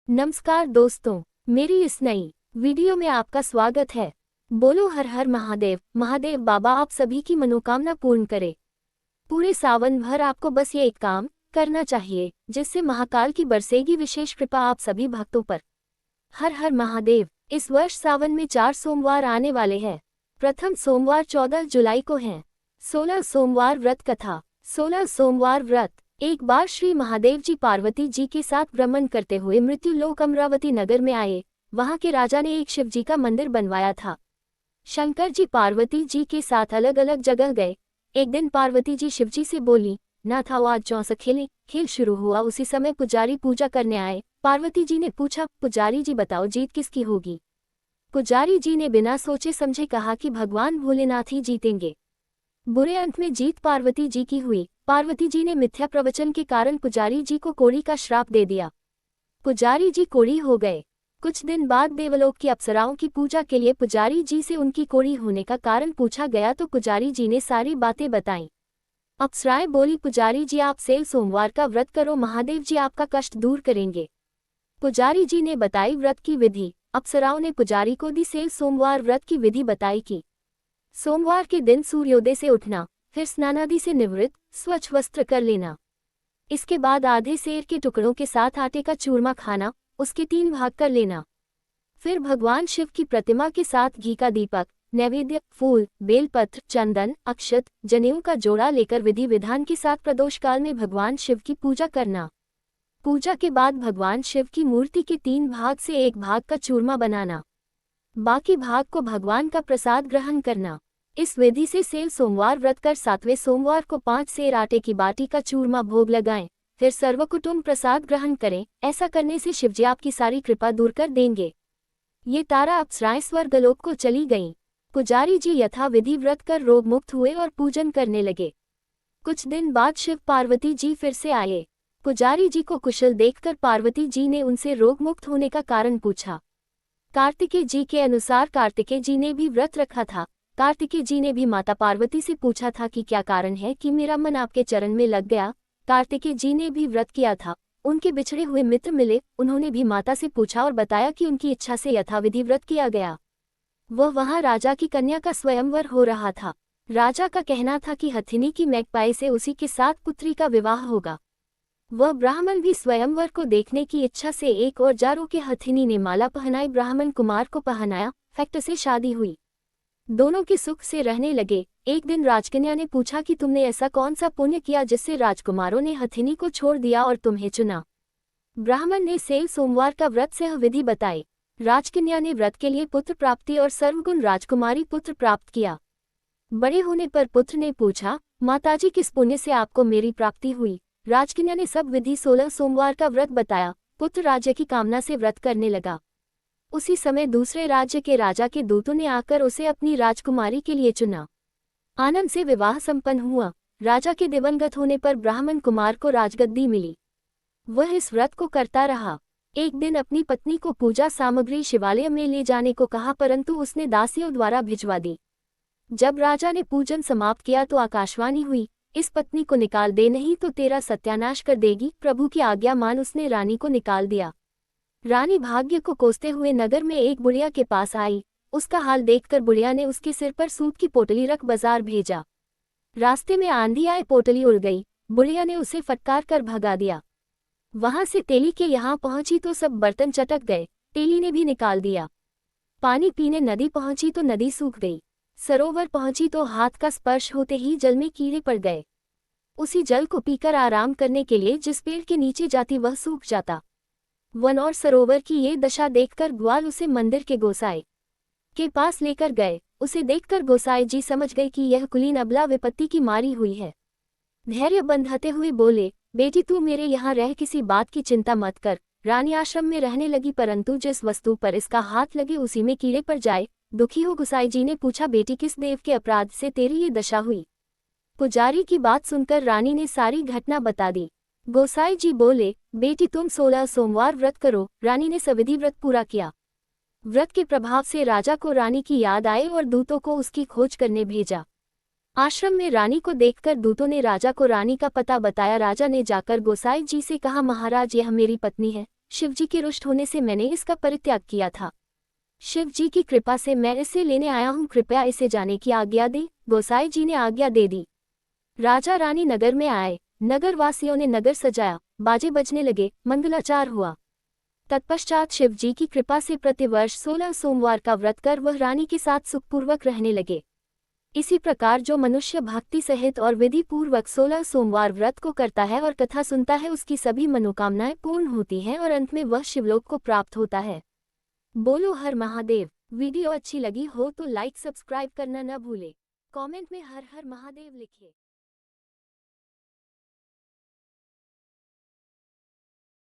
नमस्कार दोस्तों, मेरी इस नई वीडियो में आपका स्वागत है। बोलो हर हर महादेव। महादेव बाबा आप सभी की मनोकामना पूर्ण करे। पूरे सावन भर आपको बस ये एक काम करना चाहिए जिससे महाकाल की बरसेगी विशेष कृपा आप सभी भक्तों पर। हर हर महादेव। इस वर्ष सावन में 4 सोमवार आने वाले हैं। प्रथम सोमवार 14 जुलाई को है। 16 सोमवार व्रत कथा। 16 सोमवार व्रत। एक बार श्री महादेव जी पार्वती जी के साथ भ्रमण करते हुए मृत्युलोक अमरावती नगर में आए। वहां के राजा ने एक शिव जी का मंदिर बनवाया था। शंकर जी पार्वती जी के साथ अलग अलग जगह गए। एक दिन पार्वती जी शिव जी से बोली, ना था आज चौसा खेले। खेल शुरू हुआ उसी समय पुजारी पूजा करने आए। पार्वती जी ने पूछा, पुजारी जी बताओ जीत किसकी होगी। पुजारी जी ने बिना सोचे समझे कहा कि भगवान भोलेनाथ ही जीतेंगे। बुरे अंत में जीत पार्वती जी की हुई। पार्वती जी ने मिथ्या प्रवचन के कारण पुजारी जी को कोढ़ी का श्राप दे दिया। पुजारी जी कोढ़ी हो गए। कुछ दिन बाद देवलोक की अप्सराओं की पूजा के लिए पुजारी जी से उनकी कोढ़ी होने का कारण पूछा गया तो पुजारी जी ने सारी बातें बताईं। अप्सराएं बोली, पुजारी जी आप सेल सोमवार का व्रत करो, महादेव जी आपका कष्ट दूर करेंगे। पुजारी जी ने बताई व्रत की विधि। अप्सराओं ने पुजारी को दी सेल सोमवार व्रत की विधि बताई कि सोमवार के दिन सूर्योदय से उठना, फिर स्नानादि से निवृत्त स्वच्छ वस्त्र कर लेना। इसके बाद आधे सेर के टुकड़ों के साथ आटे का चूरमा खाना, उसके 3 भाग कर लेना। फिर भगवान शिव की प्रतिमा के साथ घी का दीपक, नैवेद्य, फूल, बेलपत्र, चंदन, अक्षत, जनेऊ का जोड़ा लेकर विधि विधान के साथ प्रदोष काल में भगवान शिव की पूजा करना। पूजा के बाद भगवान शिव की मूर्ति के 3 भाग से 1 भाग का चूरमा बनाना, बाकी भाग को भगवान का प्रसाद ग्रहण करना। इस विधि से सेल सोमवार व्रत कर 7वें सोमवार को 5 सेर आटे की बाटी का चूरमा भोग लगाएं, फिर सर्वकुटुंब प्रसाद ग्रहण करें। ऐसा करने से शिवजी आपकी सारी कृपा दूर कर देंगे। ये तारा अप्सराएं स्वर्गलोक को चली गईं। पुजारी जी यथा विधि व्रत कर रोग मुक्त हुए और पूजन करने लगे। कुछ दिन बाद शिव पार्वती जी फिर से आए। पुजारी जी को कुशल देखकर पार्वती जी ने उनसे रोग मुक्त होने का कारण पूछा। कार्तिकेय जी के अनुसार कार्तिकेय जी ने भी व्रत रखा था। कार्तिकेय जी ने भी माता पार्वती से पूछा था कि क्या कारण है कि मेरा मन आपके चरण में लग गया। कार्तिकेय जी ने भी व्रत किया था। उनके बिछड़े हुए मित्र मिले, उन्होंने भी माता से पूछा और बताया कि उनकी इच्छा से यथाविधि व्रत किया गया। वहाँ राजा की कन्या का स्वयंवर हो रहा था। राजा का कहना था कि हथिनी की मैगपाई से उसी के साथ पुत्री का विवाह होगा। वह ब्राह्मण भी स्वयंवर को देखने की इच्छा से एक और जारो के हथिनी ने माला पहनाई, ब्राह्मण कुमार को पहनाया, फैक्ट से शादी हुई। दोनों के सुख से रहने लगे। एक दिन राजकन्या ने पूछा कि तुमने ऐसा कौन सा पुण्य किया जिससे राजकुमारों ने हथिनी को छोड़ दिया और तुम्हें चुना। ब्राह्मण ने सेल सोमवार का व्रत से विधि बताई। राजकन्या ने व्रत के लिए पुत्र प्राप्ति और सर्वगुण राजकुमारी पुत्र प्राप्त किया। बड़े होने पर पुत्र ने पूछा, माताजी किस पुण्य से आपको मेरी प्राप्ति हुई। राजकन्या ने सब विधि 16 सोमवार का व्रत बताया। पुत्र राज्य की कामना से व्रत करने लगा। उसी समय दूसरे राज्य के राजा के दूतों ने आकर उसे अपनी राजकुमारी के लिए चुना। आनंद से विवाह संपन्न हुआ। राजा के दिवंगत होने पर ब्राह्मण कुमार को राजगद्दी मिली। वह इस व्रत को करता रहा। एक दिन अपनी पत्नी को पूजा सामग्री शिवालय में ले जाने को कहा, परंतु उसने दासियों द्वारा भिजवा दी। जब राजा ने पूजन समाप्त किया तो आकाशवाणी हुई, इस पत्नी को निकाल दे, नहीं तो तेरा सत्यानाश कर देगी। प्रभु की आज्ञा मान उसने रानी को निकाल दिया। रानी भाग्य को कोसते हुए नगर में एक बुढ़िया के पास आई। उसका हाल देखकर बुढ़िया ने उसके सिर पर सूत की पोटली रख बाजार भेजा। रास्ते में आंधी आए, पोटली उड़ गई। बुढ़िया ने उसे फटकार कर भगा दिया। वहां से तेली के यहाँ पहुंची तो सब बर्तन चटक गए। तेली ने भी निकाल दिया। पानी पीने नदी पहुंची तो नदी सूख गई। सरोवर पहुंची तो हाथ का स्पर्श होते ही जल में कीड़े पड़ गए। उसी जल को पीकर आराम करने के लिए जिस पेड़ के नीचे जाती वह सूख जाता। वन और सरोवर की ये दशा देखकर ग्वाल उसे मंदिर के गोसाई के पास लेकर गए। उसे देखकर गोसाई जी समझ गए कि यह कुलीन अबला विपत्ति की मारी हुई है। धैर्य बंधाते हुए बोले, बेटी तू मेरे यहाँ रह, किसी बात की चिंता मत कर। रानी आश्रम में रहने लगी, परंतु जिस वस्तु पर इसका हाथ लगे उसी में कीड़े पड़ जाए। दुखी हो गोसाई जी ने पूछा, बेटी किस देव के अपराध से तेरी ये दशा हुई। पुजारी की बात सुनकर रानी ने सारी घटना बता दी। गोसाई जी बोले, बेटी तुम 16 सोमवार व्रत करो। रानी ने सविधि व्रत पूरा किया। व्रत के प्रभाव से राजा को रानी की याद आए और दूतों को उसकी खोज करने भेजा। आश्रम में रानी को देखकर दूतों ने राजा को रानी का पता बताया। राजा ने जाकर गोसाई जी से कहा, महाराज यह मेरी पत्नी है, शिवजी के रुष्ट होने से मैंने इसका परित्याग किया था। शिवजी की कृपा से मैं इसे लेने आया हूँ, कृपया इसे जाने की आज्ञा दे। गोसाई जी ने आज्ञा दे दी। राजा रानी नगर में आए। नगर वासियों ने नगर सजाया, बाजे बजने लगे, मंगलाचार हुआ। तत्पश्चात शिवजी की कृपा से प्रतिवर्ष 16 सोमवार का व्रत कर वह रानी के साथ सुखपूर्वक रहने लगे। इसी प्रकार जो मनुष्य भक्ति सहित और विधि पूर्वक 16 सोमवार व्रत को करता है और कथा सुनता है, उसकी सभी मनोकामनाएं पूर्ण होती हैं और अंत में वह शिवलोक को प्राप्त होता है। बोलो हर महादेव। वीडियो अच्छी लगी हो तो लाइक सब्सक्राइब करना न भूले। कमेंट में हर हर महादेव लिखिए।